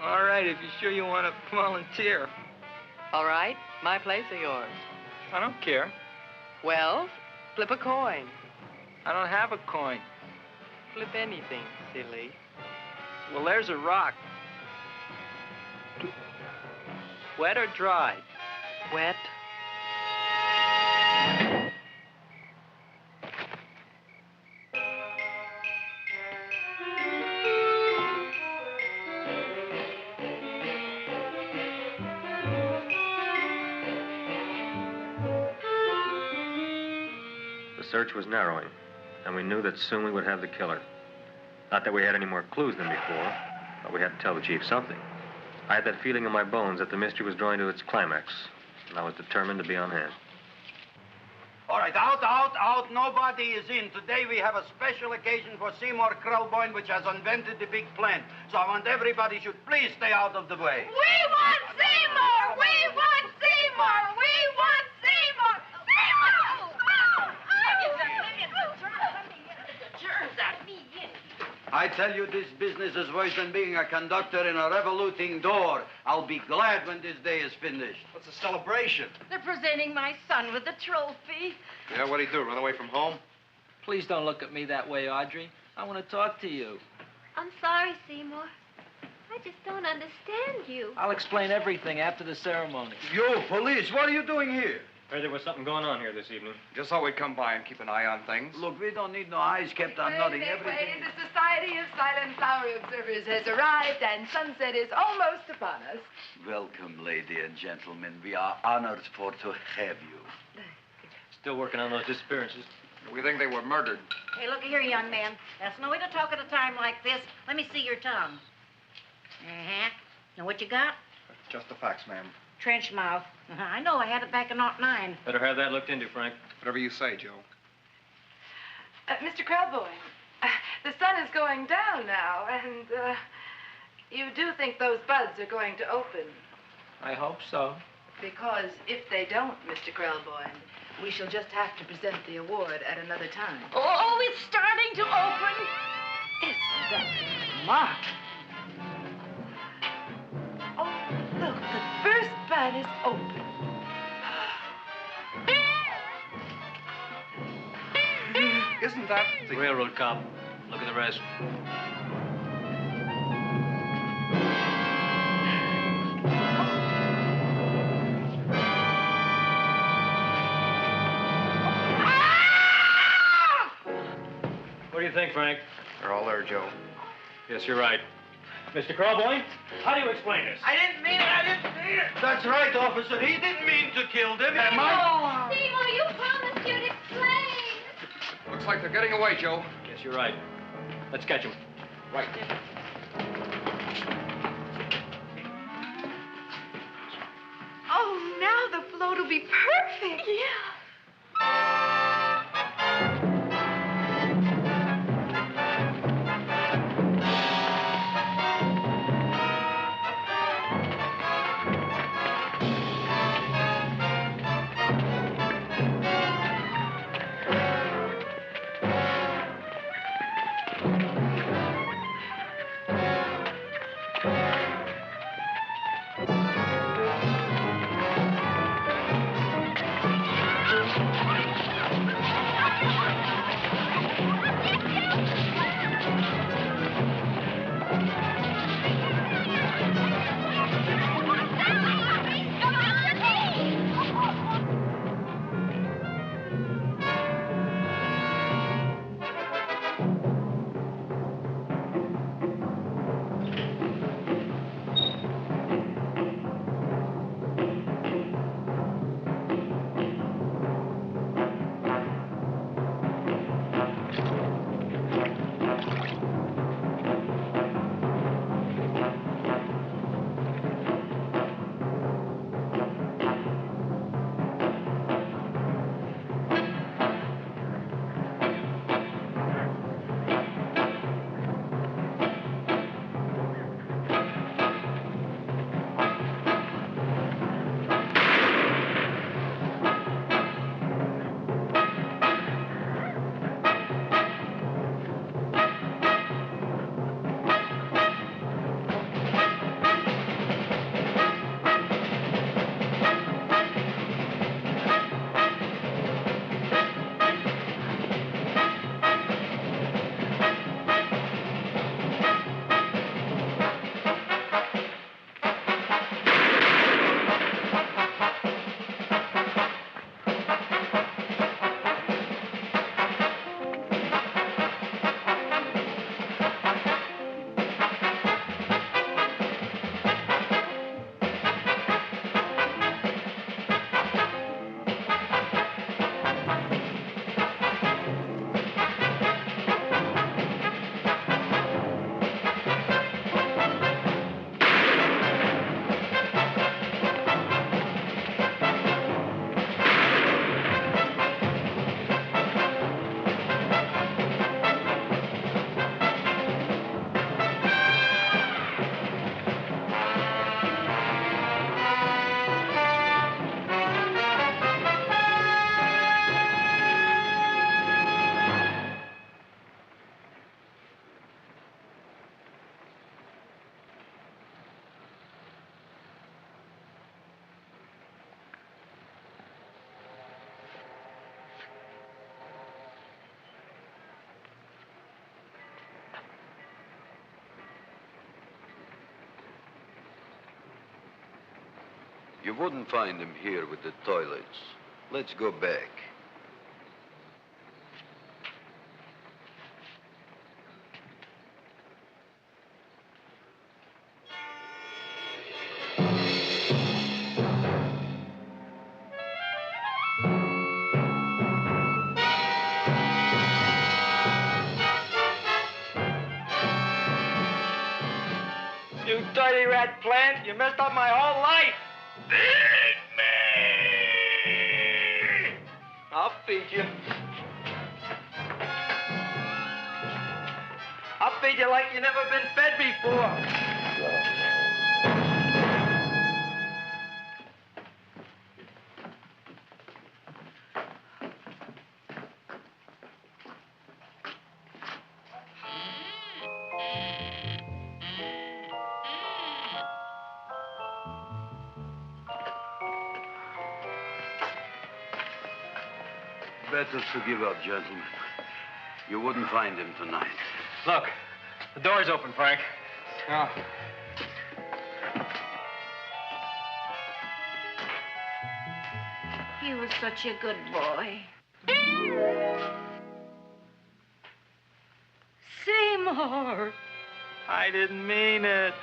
All right, if you're sure you want to volunteer. All right, my place or yours? I don't care. Well, flip a coin. I don't have a coin. Flip anything, silly. Well, there's a rock. Wet or dry? Wet. The search was narrowing, and we knew that soon we would have the killer. Not that we had any more clues than before, but we had to tell the chief something. I had that feeling in my bones that the mystery was drawing to its climax, and I was determined to be on hand. All right, out. Nobody is in. Today we have a special occasion for Seymour Krellboy, which has invented the big plan. So I want everybody should please stay out of the way. We want Seymour! We want Seymour! We want Seymour! Seymour! I tell you, this business is worse than being a conductor in a revoluting door. I'll be glad when this day is finished. What's the celebration? They're presenting my son with the trophy. Yeah, what'd he do, run away from home? Please don't look at me that way, Audrey. I want to talk to you. I'm sorry, Seymour. I just don't understand you. I'll explain everything after the ceremony. You, police, what are you doing here? Heard there was something going on here this evening. Just thought we'd come by and keep an eye on things. Look, we don't need no eyes kept on nothing. Everything. The Society of Silent Flower Observers has arrived, and sunset is almost upon us. Welcome, lady and gentlemen. We are honored for to have you. Still working on those disappearances. We think they were murdered. Hey, look here, young man. That's no way to talk at a time like this. Let me see your tongue. Uh-huh. Now, what you got? Just the facts, ma'am. Trench mouth. I know. I had it back in '09. Better have that looked into, Frank. Whatever you say, Joe. Mr. Krelboyne, the sun is going down now, and you do think those buds are going to open? I hope so. Because if they don't, Mr. Krelboyne, we shall just have to present the award at another time. Oh, it's starting to open. Isn't that smart? Oh, look, the first bud is open. Isn't that the railroad cop? Look at the rest. What do you think, Frank? They're all there, Joe. Yes, you're right. Mr. Krelboyne, how do you explain this? I didn't mean it. I didn't mean it. That's right, officer. He didn't mean to kill them. Seymour, you promised you'd explain. Looks like they're getting away, Joe. Yes, you're right. Let's catch him. Right. Oh, now the float will be perfect. Yeah. You wouldn't find him here with the toilets. Let's go back. You dirty rat plant, you messed up my whole life. Feed me! I'll feed you. I'll feed you like you never been fed before. Better to give up, gentlemen. You wouldn't find him tonight. Look, the door's open, Frank. Oh. He was such a good boy. Seymour! I didn't mean it.